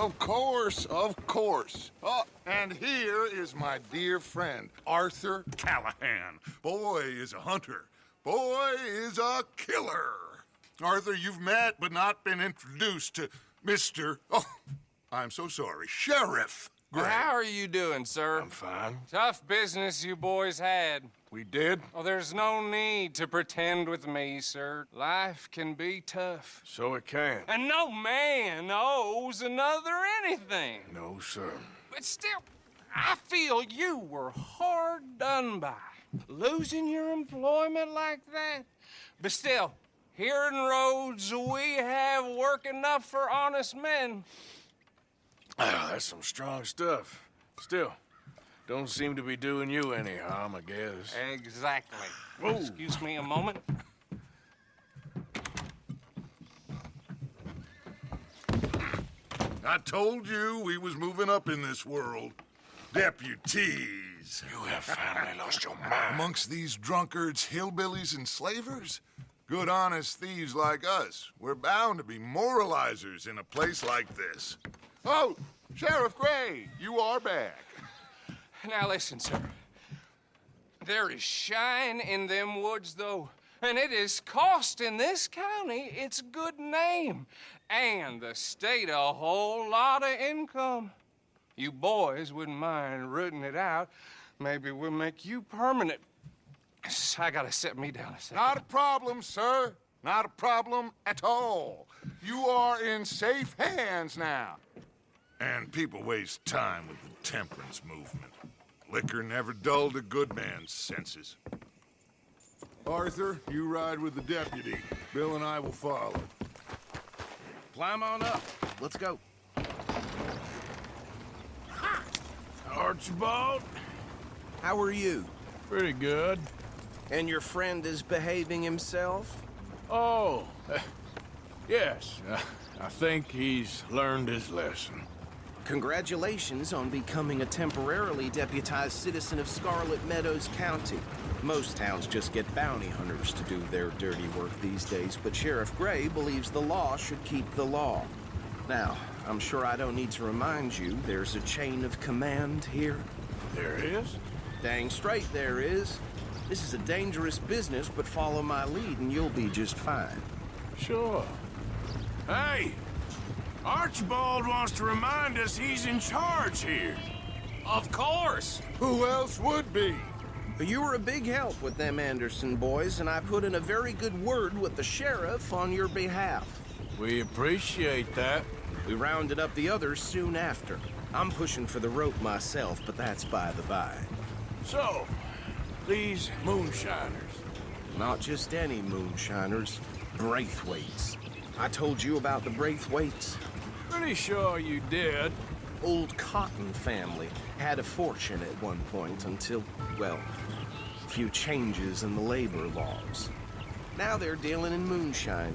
Of course, of course. Oh, and here is my dear friend, Arthur Callahan. Boy is a hunter. Boy is a killer. Arthur, you've met but not been introduced to Mr. Oh, I'm so sorry, Sheriff Gray. How are you doing, sir? I'm fine. Tough business you boys had. We did? Oh, there's no need to pretend with me, sir. Life can be tough. So it can. And no man owes another anything. No, sir. But still, I feel you were hard done by. Losing your employment like that. But still, here in Rhodes, we have work enough for honest men. Oh, that's some strong stuff. Still, don't seem to be doing you any harm, I guess. Exactly. Whoa. Excuse me a moment. I told you we was moving up in this world. Deputies. You have finally lost your mind. Amongst these drunkards, hillbillies, and slavers? Good, honest thieves like us. We're bound to be moralizers in a place like this. Oh, Sheriff Gray, you are back. Now listen, sir. There is shine in them woods, though, and it is costing this county its good name and the state a whole lot of income. You boys wouldn't mind rooting it out. Maybe we'll make you permanent. I gotta set me down a second. Not a problem, sir. Not a problem at all. You are in safe hands now. And people waste time with the temperance movement. Liquor never dulled a good man's senses. Arthur, you ride with the deputy. Bill and I will follow. Climb on up. Let's go. Archibald? How are you? Pretty good. And your friend is behaving himself? Oh, yes. I think he's learned his lesson. Congratulations on becoming a temporarily deputized citizen of Scarlet Meadows County. Most towns just get bounty hunters to do their dirty work these days, but Sheriff Gray believes the law should keep the law. Now, I'm sure I don't need to remind you there's a chain of command here. There is? Dang straight there is. This is a dangerous business, but follow my lead and you'll be just fine. Sure. Hey! Archibald wants to remind us he's in charge here. Of course. Who else would be? You were a big help with them Anderson boys, and I put in a very good word with the sheriff on your behalf. We appreciate that. We rounded up the others soon after. I'm pushing for the rope myself, but that's by the by. So, these moonshiners. Not just any moonshiners, Braithwaites. I told you about the Braithwaites. Pretty sure you did. Old Cotton family had a fortune at one point until, well, a few changes in the labor laws. Now they're dealing in moonshine.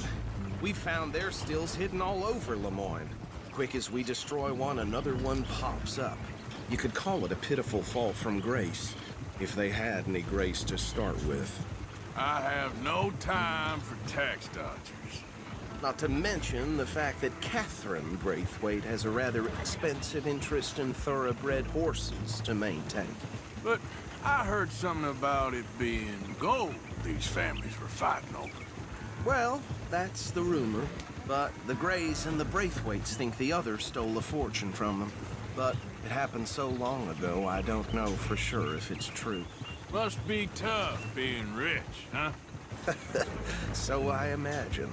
We found their stills hidden all over Lemoyne. Quick as we destroy one, another one pops up. You could call it a pitiful fall from grace, if they had any grace to start with. I have no time for tax dodgers. Not to mention the fact that Catherine Braithwaite has a rather expensive interest in thoroughbred horses to maintain. But I heard something about it being gold these families were fighting over. Well, that's the rumor. But the Grays and the Braithwaites think the others stole a fortune from them. But it happened so long ago, I don't know for sure if it's true. Must be tough being rich, huh? So I imagine.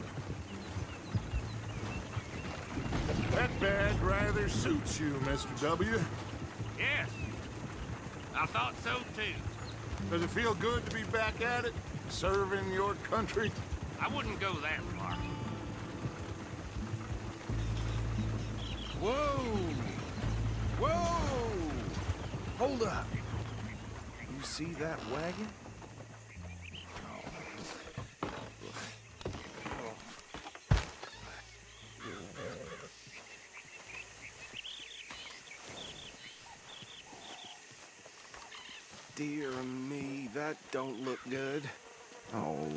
That badge rather suits you, Mr. W. Yes. I thought so, too. Does it feel good to be back at it? Serving your country? I wouldn't go that far. Whoa! Whoa! Hold up. You see that wagon? Dear me, that don't look good. Oh.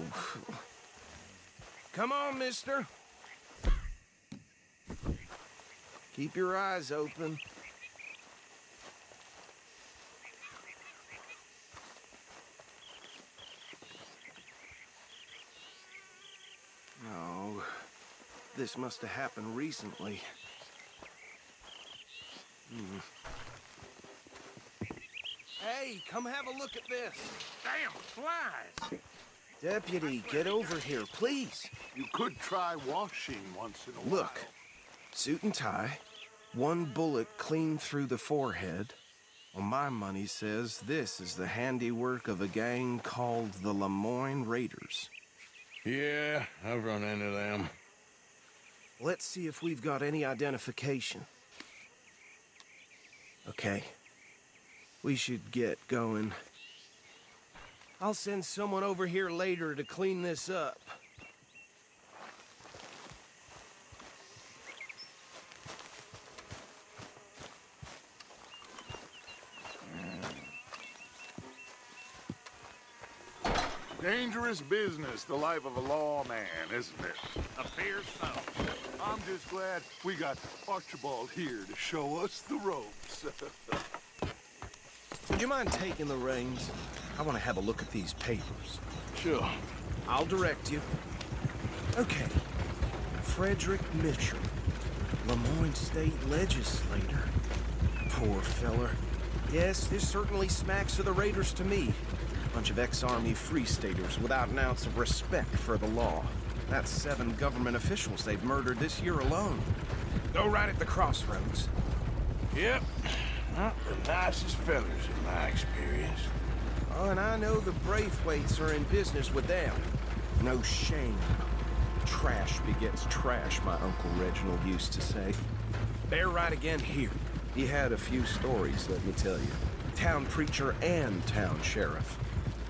Come on, mister. Keep your eyes open. Oh, this must have happened recently. Hey, come have a look at this. Damn, flies! Deputy, get over here, please. You could try washing once in a while. Look, suit and tie, one bullet clean through the forehead. Well, my money says this is the handiwork of a gang called the Lemoyne Raiders. Yeah, I've run into them. Let's see if we've got any identification. Okay. We should get going. I'll send someone over here later to clean this up. Dangerous business, the life of a lawman, isn't it? Appears so. I'm just glad we got Archibald here to show us the ropes. Would you mind taking the reins? I want to have a look at these papers. Sure. I'll direct you. Okay. Frederick Mitchell, Lemoyne State Legislator. Poor feller. Yes, this certainly smacks of the Raiders to me. Bunch of ex-Army Free Staters without an ounce of respect for the law. That's 7 government officials they've murdered this year alone. Go right at the crossroads. Yep. Not the nicest fellas in my experience. Oh, and I know the Braithwaites are in business with them. No shame. Trash begets trash, my Uncle Reginald used to say. Bear right again here. He had a few stories, let me tell you. Town preacher and town sheriff.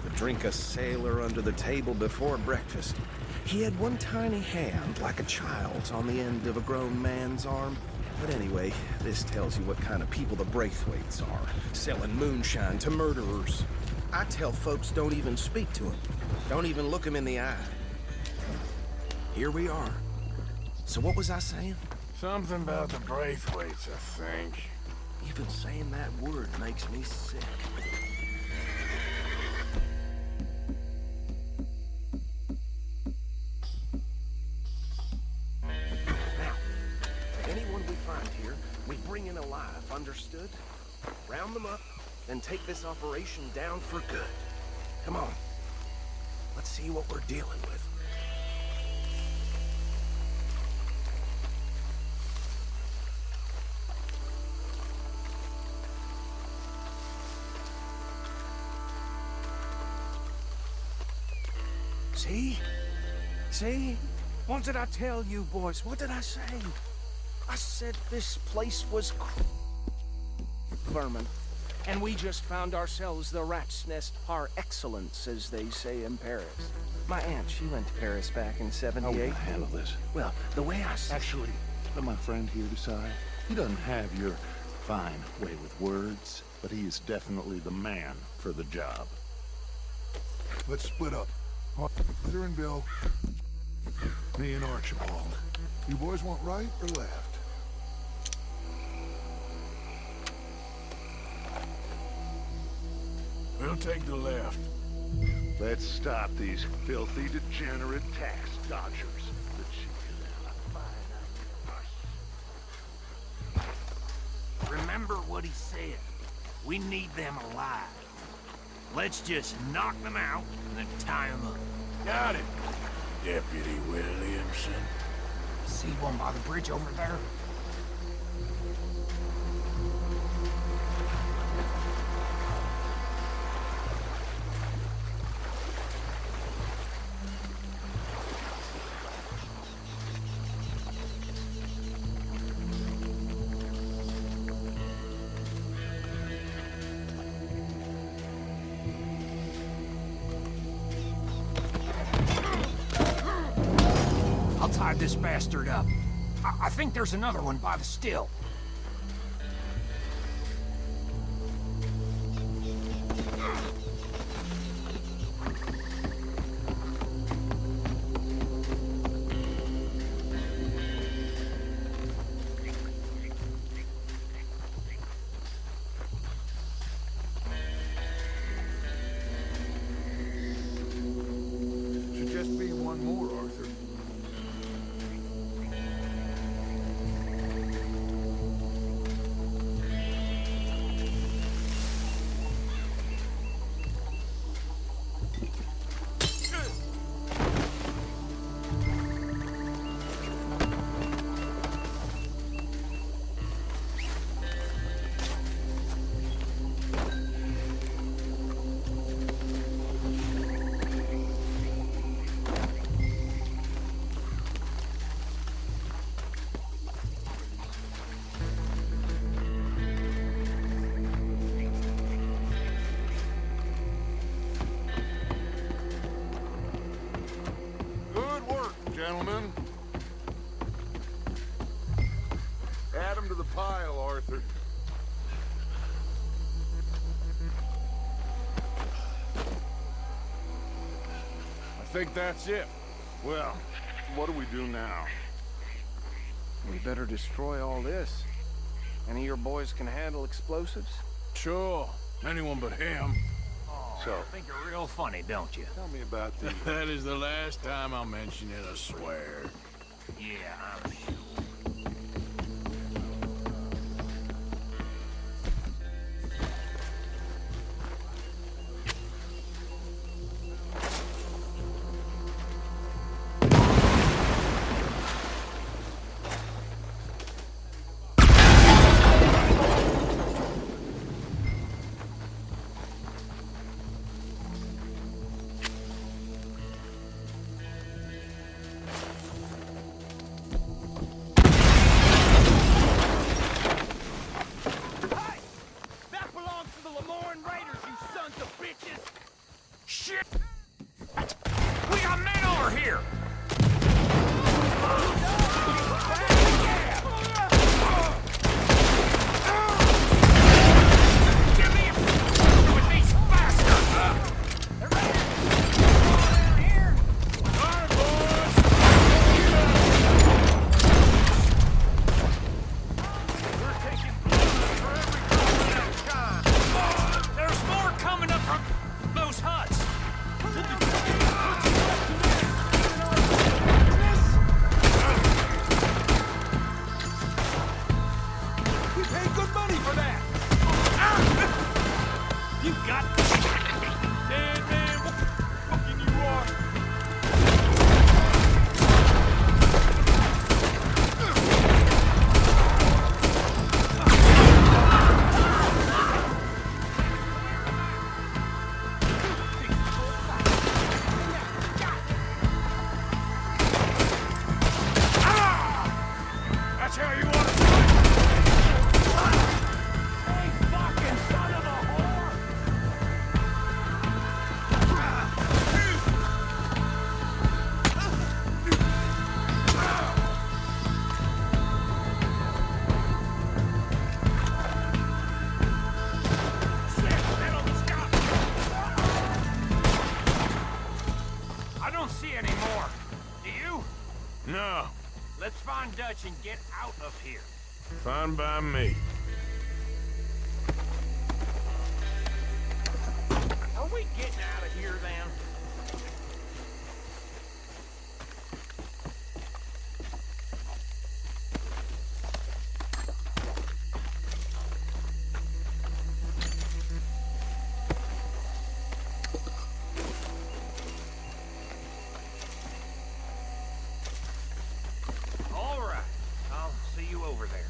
Would drink a sailor under the table before breakfast. He had one tiny hand, like a child's, on the end of a grown man's arm. But anyway, this tells you what kind of people the Braithwaites are. Selling moonshine to murderers. I tell folks don't even speak to him. Don't even look him in the eye. Here we are. So what was I saying? Something about the Braithwaites, I think. Even saying that word makes me sick. Now, anyone we find here, we bring in alive, understood? Round them up, then take this operation down for good. Come on. Let's see what we're dealing with. See? See? What did I tell you, boys? What did I say? I said this place was vermin. And we just found ourselves the rat's nest par excellence, as they say in Paris. My aunt, she went to Paris back in '78. How will I handle this? Well, the way I see Actually, let my friend here decide. He doesn't have your fine way with words, but he is definitely the man for the job. Let's split up. Arthur and Bill, me and Archibald. You boys want right or left? We'll take the left. Let's stop these filthy, degenerate tax dodgers. The chicken and a fine. Remember what he said. We need them alive. Let's just knock them out and then tie them up. Got it, Deputy Williamson. See one by the bridge over there? I'll tie this bastard up. I think there's another one by the still. gentlemen. Add them to the pile, Arthur. I think that's it. Well, what do we do now? We better destroy all this. Any of your boys can handle explosives? Sure. Anyone but him. So, I think you're real funny, don't you? tell me about the... That is the last time I'll mention it, I swear. Yeah, I'm sure. Shit! We got men over here! Get me with these bastards! They're ready down here! All right, boys! We're taking blood for every drop of that shine. There's more coming up from those huts. We paid good money for that! You got Dead man, what the fucking you are? That's how you want to fight? hey, fucking son of a whore! Shit, that'll be stopped. I don't see any more. Do you? No. Let's find Dutch and get out of here. Fine by me. Are we getting out of here then? All right. I'll see you over there.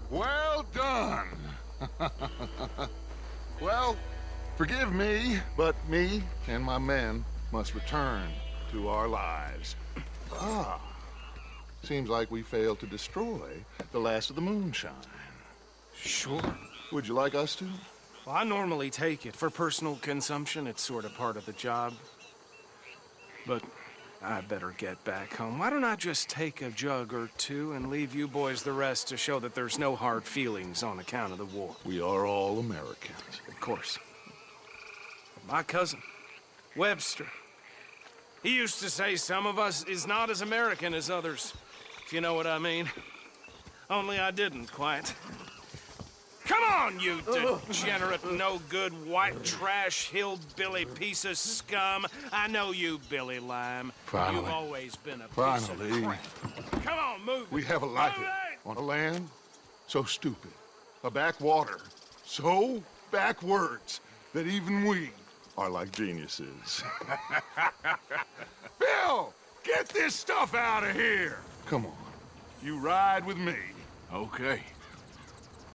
Well done. Well, forgive me, but me and my men must return to our lives. Ah, seems like we failed to destroy the last of the moonshine. Sure. Would you like us to? Well, I normally take it. For personal consumption, it's sort of part of the job. But I better get back home. Why don't I just take a jug or two and leave you boys the rest to show that there's no hard feelings on account of the war? We are all Americans. Of course. My cousin, Webster, he used to say some of us is not as American as others, if you know what I mean. Only I didn't quite. Come on, you degenerate, no-good, white trash, hillbilly piece of scum. I know you, Billy Lime. Finally. You've always been a piece Finally. of crap. Come on, move We it. have a life Move it! on a land so stupid, a backwater so backwards that even we are like geniuses. Bill, get this stuff out of here! Come on, you ride with me. Okay.